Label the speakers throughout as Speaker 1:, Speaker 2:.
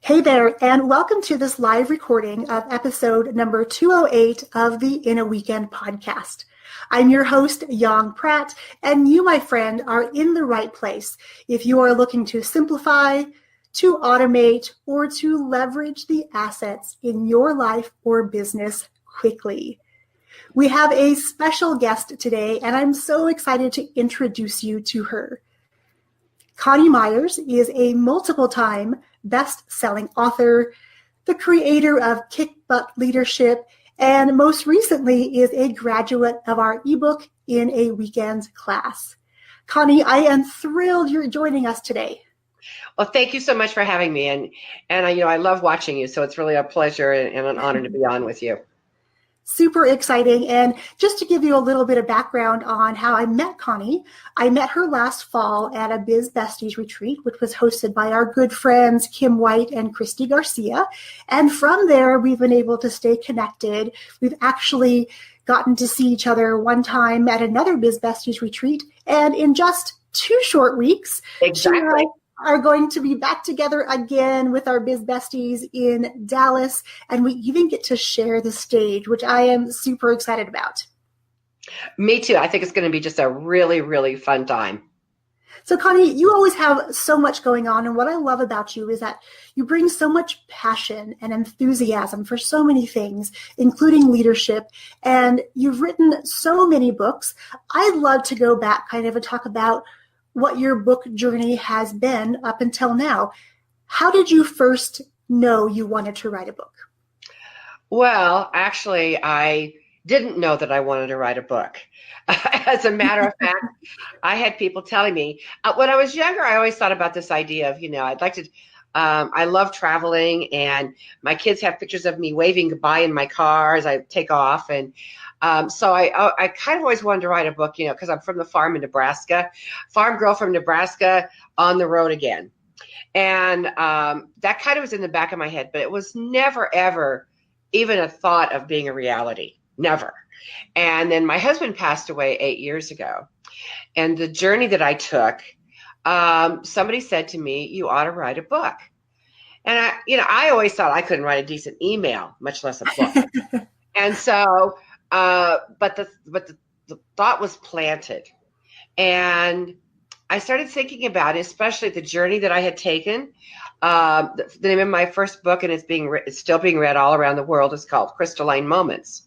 Speaker 1: Hey there, and welcome to this live recording of episode number 208 of the In a Weekend podcast. I'm your host, Yang Pratt, and you, my friend, are in the right place if you are looking to simplify, to automate, or to leverage the assets in your life or business quickly. We have a special guest today, and I'm so excited to introduce you to her. Coni Meyers is a multiple-time best-selling author, the creator of Kickbutt Leadership, and most recently is a graduate of our eBook In a Weekend class. Coni, I am thrilled you're joining us today.
Speaker 2: Well, thank you so much for having me, and I love watching you, so it's really a pleasure and an honor to be on with you.
Speaker 1: Super exciting. And just to give you a little bit of background on how I met Coni, I met her last fall at a Biz Besties retreat, which was hosted by our good friends, Kim White and Christy Garcia. And from there, we've been able to stay connected. We've actually gotten to see each other one time at another Biz Besties retreat. And in just 2 short weeks,
Speaker 2: exactly,
Speaker 1: she and I are going to be back together again with our Biz Besties in Dallas, and we even get to share the stage, which I am super excited about.
Speaker 2: Me too. I think it's going to be just a really, really fun time.
Speaker 1: So Coni, you always have so much going on, and what I love about you is that you bring so much passion and enthusiasm for so many things, including leadership, and you've written so many books. I'd love to go back kind of and talk about what your book journey has been up until now. How did you first know you wanted to write a book?
Speaker 2: Well, actually, I didn't know that I wanted to write a book. As a matter of fact, I had people telling me, when I was younger, I always thought about this idea of, I'd like to, I love traveling, and my kids have pictures of me waving goodbye in my car as I take off. And so I kind of always wanted to write a book, because I'm from the farm in Nebraska, farm girl from Nebraska on the road again. And that kind of was in the back of my head, but it was never, ever even a thought of being a reality. Never. And then my husband passed away 8 years ago. And the journey that I took, somebody said to me, you ought to write a book. And I always thought I couldn't write a decent email, much less a book. And so, but the thought was planted, and I started thinking about it, especially the journey that I had taken. The name of my first book, and it's still being read all around the world, is called Crystalline Moments.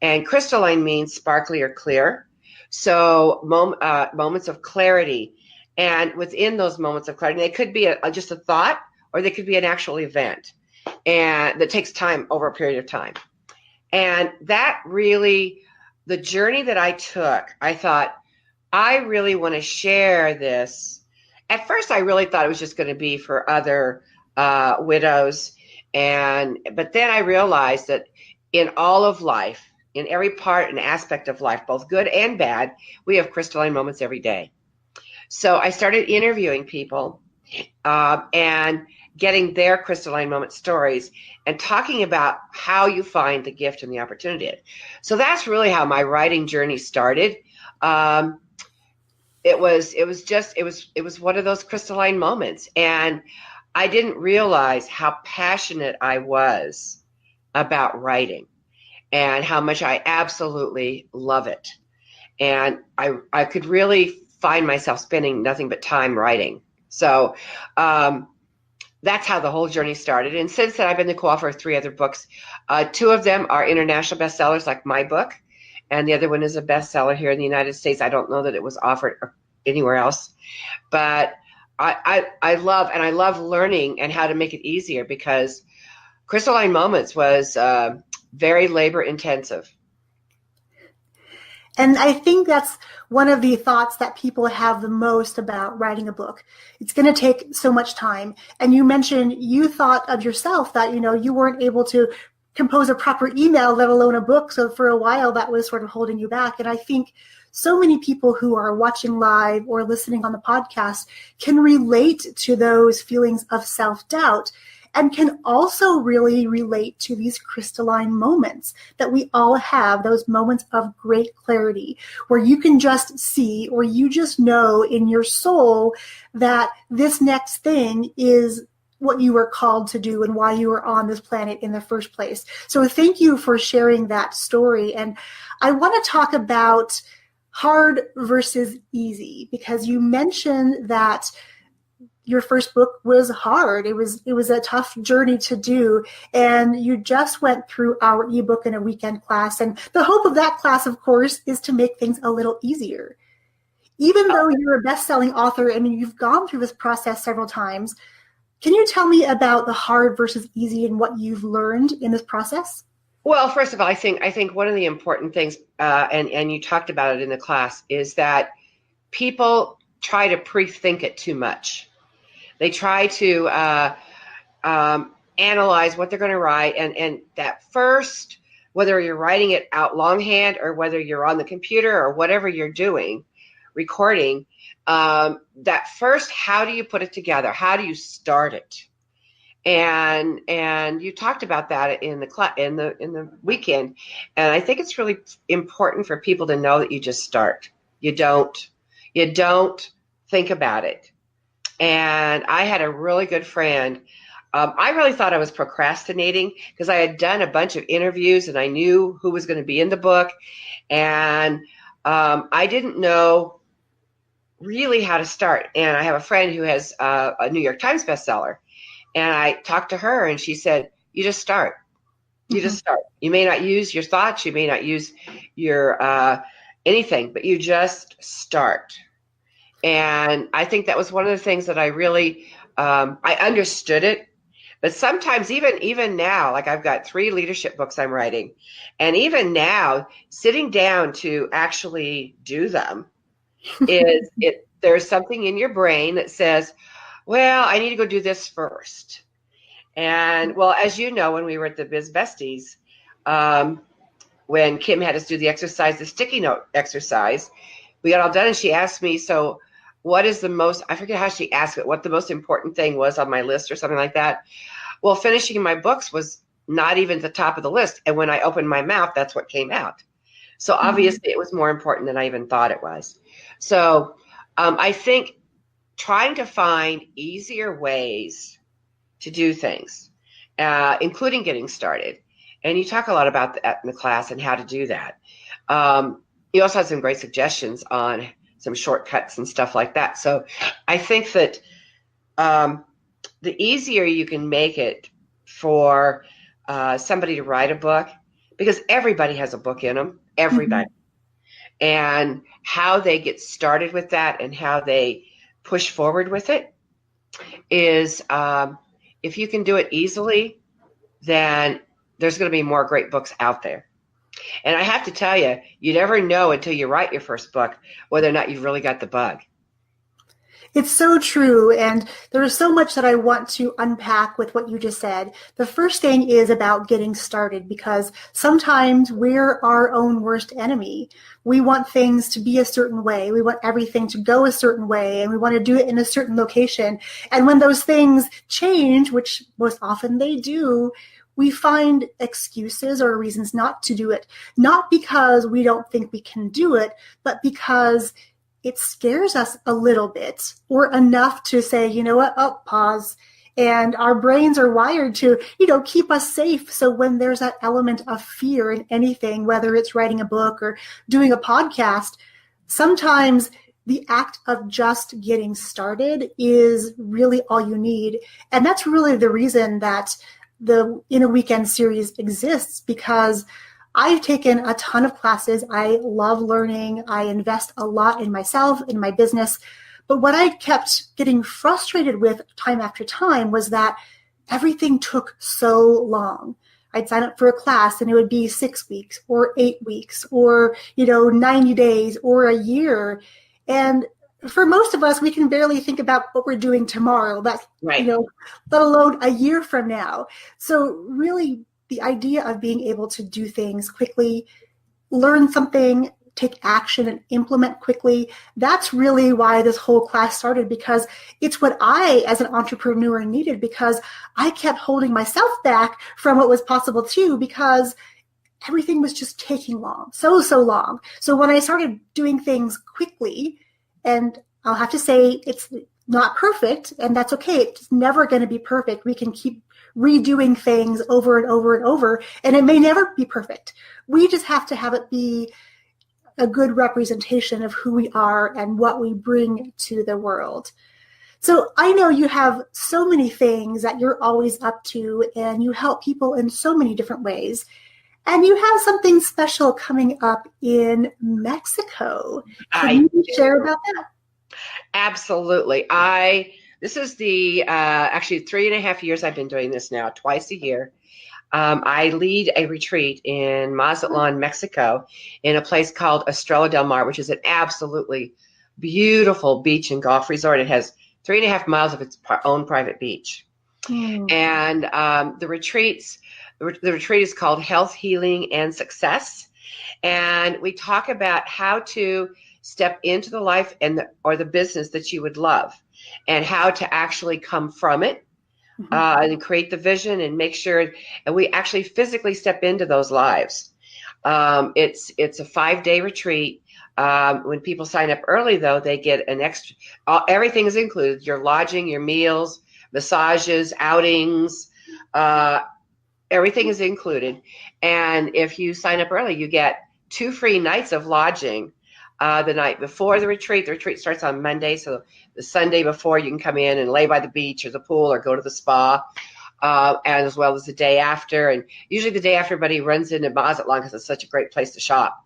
Speaker 2: And crystalline means sparkly or clear. So moments of clarity. And within those moments of clarity, they could be just a thought, or they could be an actual event, and that takes time, over a period of time. And that really, the journey that I took, I thought, I really want to share this. At first, I really thought it was just going to be for other widows. But then I realized that in all of life, in every part and aspect of life, both good and bad, we have crystalline moments every day. So I started interviewing people and getting their crystalline moment stories and talking about how you find the gift and the opportunity. So that's really how my writing journey started. It was one of those crystalline moments, and I didn't realize how passionate I was about writing and how much I absolutely love it. And I could really find myself spending nothing but time writing. So that's how the whole journey started. And since then, I've been the co-author of 3 other books. 2 of them are international bestsellers, like my book, and the other one is a bestseller here in the United States. I don't know that it was offered anywhere else, but I love learning and how to make it easier, because Crystalline Moments was very labor intensive.
Speaker 1: And I think that's one of the thoughts that people have the most about writing a book. It's going to take so much time. And you mentioned you thought of yourself that, you weren't able to compose a proper email, let alone a book. So for a while, that was sort of holding you back. And I think so many people who are watching live or listening on the podcast can relate to those feelings of self-doubt, and can also really relate to these crystalline moments that we all have, those moments of great clarity where you can just see, or you just know in your soul that this next thing is what you were called to do and why you were on this planet in the first place. So thank you for sharing that story. And I want to talk about hard versus easy, because you mentioned that your first book was hard. It was a tough journey to do. And you just went through our eBook in a weekend class. And the hope of that class, of course, is to make things a little easier. Even though you're a best-selling author and you've gone through this process several times, can you tell me about the hard versus easy and what you've learned in this process?
Speaker 2: Well, first of all, I think one of the important things, and you talked about it in the class, is that people try to pre-think it too much. They try to analyze what they're going to write, and that first, whether you're writing it out longhand or whether you're on the computer or whatever you're doing, recording, that first, how do you put it together? How do you start it? And you talked about that in the weekend, and I think it's really important for people to know that you just start. You don't think about it. And I had a really good friend. I really thought I was procrastinating because I had done a bunch of interviews and I knew who was going to be in the book, and I didn't know really how to start. And I have a friend who has a New York Times bestseller. And I talked to her and she said, you just start. You just start. You may not use your thoughts. You may not use your anything, but you just start. And I think that was one of the things that I really, I understood it. But sometimes even now, like I've got 3 leadership books I'm writing. And even now, sitting down to actually do them, there's something in your brain that says, well, I need to go do this first. And well, as you know, when we were at the Biz Besties, when Kim had us do the exercise, the sticky note exercise, we got all done and she asked me, so what is the most, I forget how she asked it, what the most important thing was on my list or something like that. Well, finishing my books was not even the top of the list. And when I opened my mouth, that's what came out. So obviously it was more important than I even thought it was. So I think trying to find easier ways to do things, including getting started. And you talk a lot about that in the class and how to do that. You also had some great suggestions on some shortcuts and stuff like that. So I think that the easier you can make it for somebody to write a book, because everybody has a book in them, everybody. And how they get started with that and how they push forward with it is, if you can do it easily, then there's going to be more great books out there. And I have to tell you, you never know until you write your first book whether or not you've really got the bug.
Speaker 1: It's so true. And there is so much that I want to unpack with what you just said. The first thing is about getting started, because sometimes we're our own worst enemy. We want things to be a certain way. We want everything to go a certain way, and we want to do it in a certain location. And when those things change, which most often they do, we find excuses or reasons not to do it. Not because we don't think we can do it, but because it scares us a little bit, or enough to say, you know what, pause. And our brains are wired to, keep us safe. So when there's that element of fear in anything, whether it's writing a book or doing a podcast, sometimes the act of just getting started is really all you need. And that's really the reason that the In a Weekend series exists, because I've taken a ton of classes. I love learning. I invest a lot in myself, in my business. But what I kept getting frustrated with time after time was that everything took so long. I'd sign up for a class and it would be 6 weeks or 8 weeks or, 90 days or a year. And for most of us, we can barely think about what we're doing tomorrow. That's right. Let alone a year from now. So really, the idea of being able to do things quickly, learn something, take action and implement quickly, that's really why this whole class started, because it's what I, as an entrepreneur, needed, because I kept holding myself back from what was possible too, because everything was just taking long, so long. So when I started doing things quickly, and I'll have to say it's not perfect, and that's okay. It's never going to be perfect. We can keep redoing things over and over and over, and it may never be perfect. We just have to have it be a good representation of who we are and what we bring to the world. So I know you have so many things that you're always up to, and you help people in so many different ways. And you have something special coming up in Mexico. Can you share about that?
Speaker 2: Absolutely. This is the actually 3.5 years I've been doing this now, twice a year. I lead a retreat in Mazatlan, Mexico, in a place called Estrella del Mar, which is an absolutely beautiful beach and golf resort. It has 3.5 miles of its own private beach. And the retreat is called Health, Healing, and Success. And we talk about how to step into the life or the business that you would love, and how to actually come from it, and create the vision and make sure, and we actually physically step into those lives. It's a 5-day retreat. When people sign up early, though, they get an extra, everything is included: your lodging, your meals, massages, outings, everything is included. And if you sign up early, you get 2 free nights of lodging the night before the retreat. The retreat starts on Monday, so the Sunday before you can come in and lay by the beach or the pool or go to the spa, and as well as the day after. And usually the day after, everybody runs into Mazatlan because it's such a great place to shop.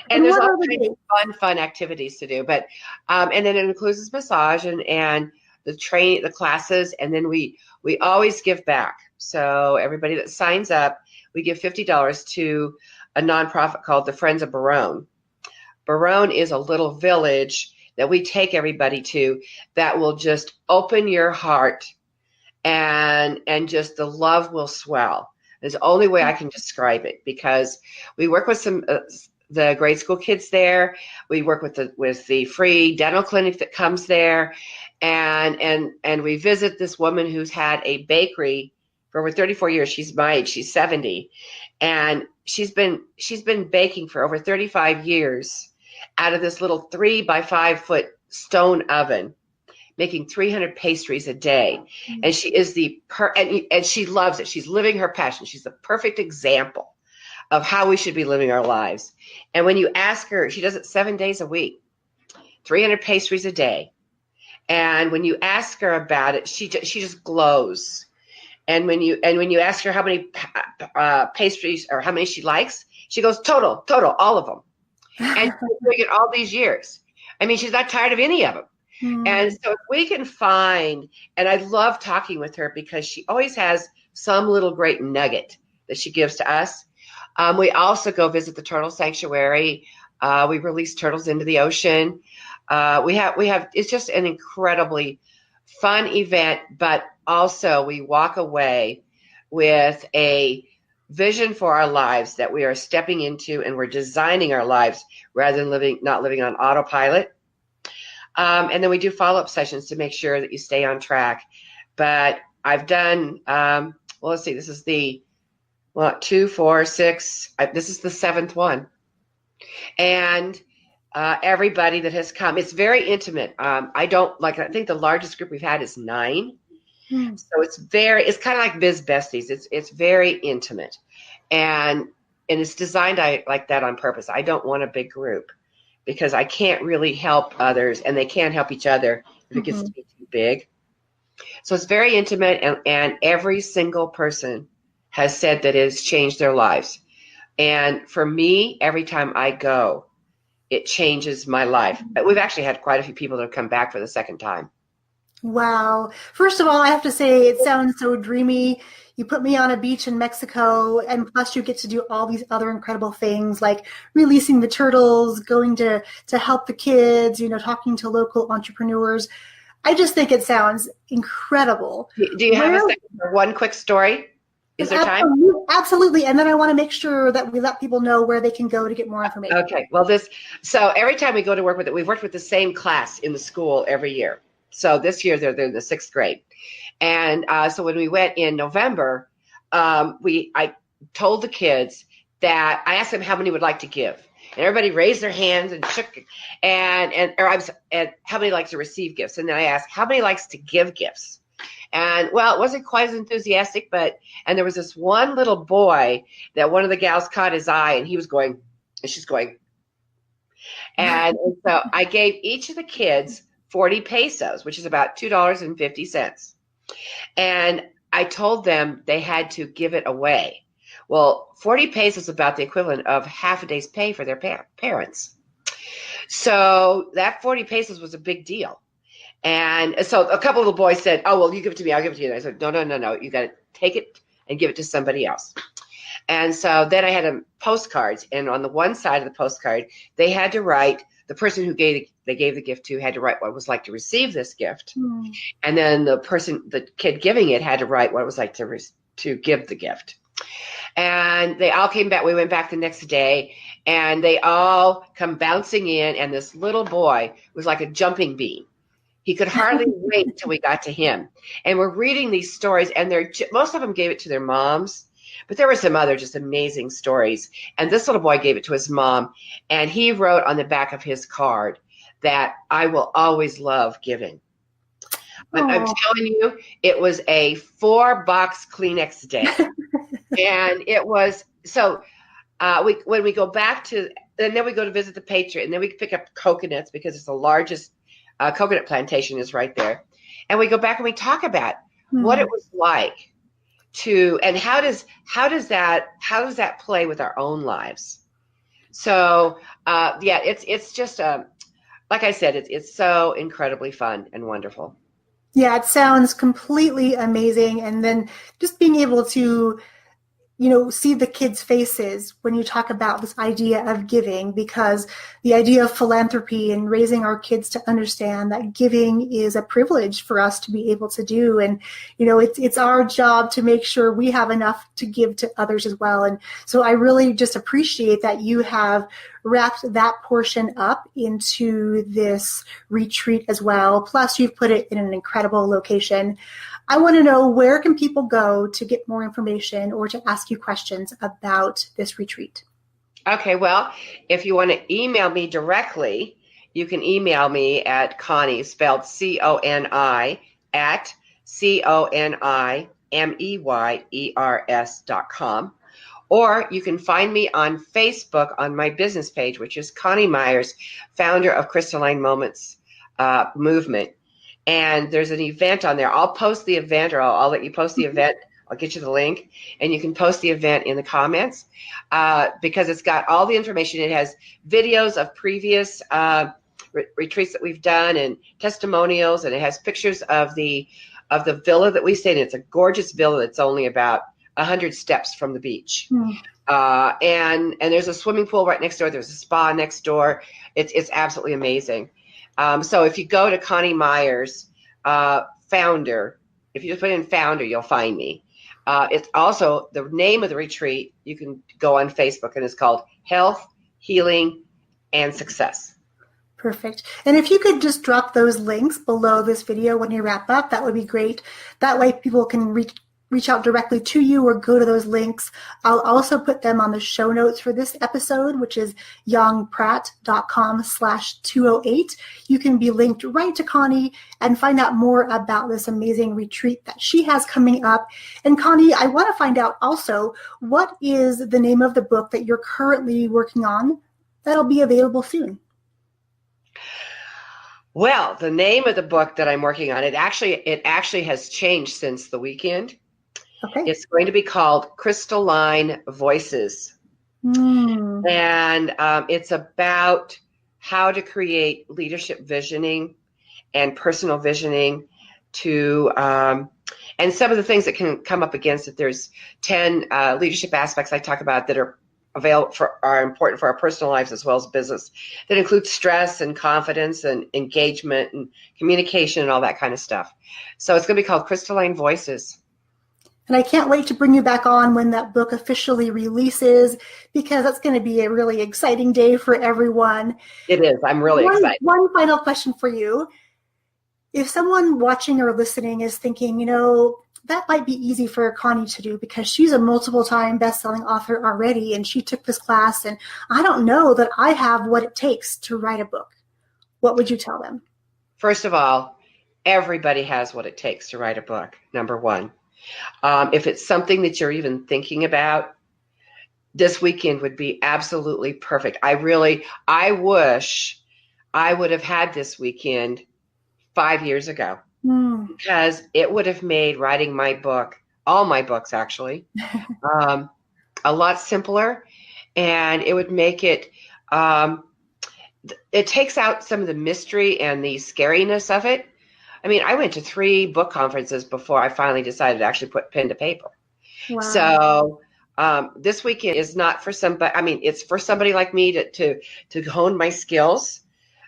Speaker 2: And there's all kinds of fun activities to do. But and then it includes this massage and the classes, and then we always give back. So everybody that signs up, we give $50 to a nonprofit called the Friends of Barone. Barone is a little village that we take everybody to that will just open your heart, and just the love will swell. It's the only way I can describe it, because we work with some the grade school kids there. We work with the free dental clinic that comes there, and we visit this woman who's had a bakery for over 34 years. She's my age. She's 70, and she's been baking for over 35 years out of this little 3-by-5 foot stone oven, making 300 pastries a day. And she is and she loves it. She's living her passion. She's the perfect example of how we should be living our lives. And when you ask her, she does it 7 days a week, 300 pastries a day. And when you ask her about it, she just glows. And when you ask her how many pastries or how many she likes, she goes, total, all of them. And she's been doing it all these years. I mean, she's not tired of any of them. And so if we can find, and I love talking with her because she always has some little great nugget that she gives to us. We also go visit the turtle sanctuary. We release turtles into the ocean. We have, it's just an incredibly fun event, but also we walk away with a vision for our lives that we are stepping into, and we're designing our lives rather than not living on autopilot. And then we do follow-up sessions to make sure that you stay on track. But I've done, let's see, this is the 2, 4, 6. This is the 7th one. And everybody that has come, it's very intimate. I think the largest group we've had is 9. So it's kind of like Biz Besties. It's very intimate, and it's designed like that on purpose. I don't want a big group because I can't really help others, and they can't help each other if it gets to be too big. So it's very intimate, and every single person has said that it has changed their lives. And for me, every time I go, it changes my life. But we've actually had quite a few people that have come back for the second time.
Speaker 1: Wow. First of all, I have to say it sounds so dreamy. You put me on a beach in Mexico, and plus you get to do all these other incredible things like releasing the turtles, going to help the kids, talking to local entrepreneurs. I just think it sounds incredible.
Speaker 2: Do you have a second for one quick story? Is there time?
Speaker 1: Absolutely. And then I want to make sure that we let people know where they can go to get more information.
Speaker 2: Okay. Well, so every time we go to work with it, we've worked with the same class in the school every year. So this year they're in the 6th grade. And so when we went in November, I told the kids that I asked them how many would like to give. and everybody raised their hands and shook, and how many likes to receive gifts, and then I asked how many likes to give gifts, and well, it wasn't quite as enthusiastic, and there was this one little boy that one of the gals caught his eye, and he was going, and she's going, and so I gave each of the kids 40 pesos, which is about $2.50, and I told them they had to give it away. Well, 40 pesos is about the equivalent of half a day's pay for their parents. So that 40 pesos was a big deal. And so a couple of the boys said, oh, well, you give it to me, I'll give it to you. And I said, no, you got to take it and give it to somebody else. And so then I had postcards, and on the one side of the postcard, they had to write, the person who they gave the gift to had to write what it was like to receive this gift. And then the kid giving it had to write what it was like to give the gift. And they all came back. We went back the next day, and they all come bouncing in, and this little boy was like a jumping bean. He could hardly wait until we got to him. And we're reading these stories, and most of them gave it to their moms, but there were some other just amazing stories. And this little boy gave it to his mom, and he wrote on the back of his card that I will always love giving. I'm telling you, it was a 4-box Kleenex day. And it was, so when we go back to, and then we go to visit the Patriot, and then we pick up coconuts because it's the largest coconut plantation is right there. And we go back and we talk about what it was like to, and how does that play with our own lives? So it's just like I said, it's so incredibly fun and wonderful.
Speaker 1: Yeah, it sounds completely amazing. And then just being able to, see the kids' faces when you talk about this idea of giving, because the idea of philanthropy and raising our kids to understand that giving is a privilege for us to be able to do. And, it's our job to make sure we have enough to give to others as well. And so I really just appreciate that you have wrapped that portion up into this retreat as well. Plus, you've put it in an incredible location. I want to know, where can people go to get more information or to ask you questions about this retreat?
Speaker 2: Okay, well, if you want to email me directly, you can email me at Coni, spelled CONI, at CONIMEYERS.com. Or you can find me on Facebook on my business page, which is Coni Meyers, founder of Crystalline Moments Movement. And there's an event on there. I'll post the event, or I'll let you post the event. I'll get you the link, and you can post the event in the comments because it's got all the information. It has videos of previous retreats that we've done and testimonials, and it has pictures of the villa that we stayed in. It's a gorgeous villa that's only about 100 steps from the beach. And there's a swimming pool right next door. There's a spa next door. It's absolutely amazing. So if you go to Coni Meyers, founder, if you just put in founder, you'll find me. It's also the name of the retreat. You can go on Facebook, and it's called Health, Healing, and Success.
Speaker 1: Perfect. And if you could just drop those links below this video when you wrap up, that would be great. That way people can reach out directly to you or go to those links. I'll also put them on the show notes for this episode, which is youngpratt.com/208. You can be linked right to Coni and find out more about this amazing retreat that she has coming up. And Coni, I want to find out also, what is the name of the book that you're currently working on that'll be available soon?
Speaker 2: Well, the name of the book that I'm working on, it actually has changed since the weekend.
Speaker 1: Okay.
Speaker 2: It's going to be called Crystalline Voices. And it's about how to create leadership visioning and personal visioning and some of the things that can come up against it. There's 10 leadership aspects I talk about that are important for our personal lives as well as business, that include stress and confidence and engagement and communication and all that kind of stuff. So it's going to be called Crystalline Voices.
Speaker 1: And I can't wait to bring you back on when that book officially releases, because that's going to be a really exciting day for everyone.
Speaker 2: It is. I'm really excited.
Speaker 1: One final question for you. If someone watching or listening is thinking, that might be easy for Coni to do because she's a multiple-time best-selling author already, and she took this class, and I don't know that I have what it takes to write a book. What would you tell them?
Speaker 2: First of all, everybody has what it takes to write a book, number one. If it's something that you're even thinking about, this weekend would be absolutely perfect. I wish I would have had this weekend 5 years ago, because it would have made writing my book, all my books actually, a lot simpler, and it would make it, it takes out some of the mystery and the scariness of it. I mean, I went to 3 book conferences before I finally decided to actually put pen to paper.
Speaker 1: Wow.
Speaker 2: So this weekend is not for somebody. I mean, it's for somebody like me to hone my skills.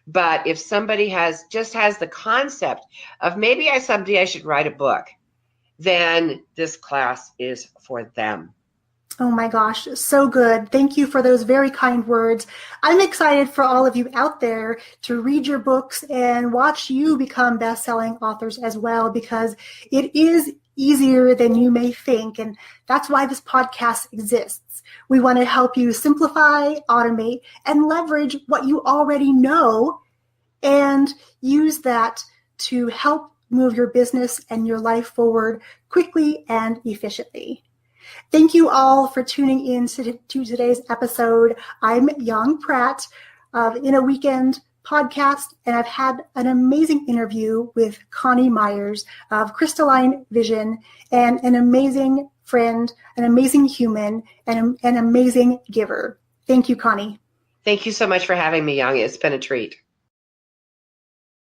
Speaker 2: But if somebody has the concept of maybe someday I should write a book, then this class is for them.
Speaker 1: Oh my gosh, so good. Thank you for those very kind words. I'm excited for all of you out there to read your books and watch you become best-selling authors as well, because it is easier than you may think. And that's why this podcast exists. We want to help you simplify, automate, and leverage what you already know and use that to help move your business and your life forward quickly and efficiently. Thank you all for tuning in to today's episode. I'm Young Pratt of In a Weekend podcast, and I've had an amazing interview with Coni Meyers of Crystalline Vision, and an amazing friend, an amazing human, and an amazing giver. Thank you, Coni.
Speaker 2: Thank you so much for having me, Young. It's been a treat.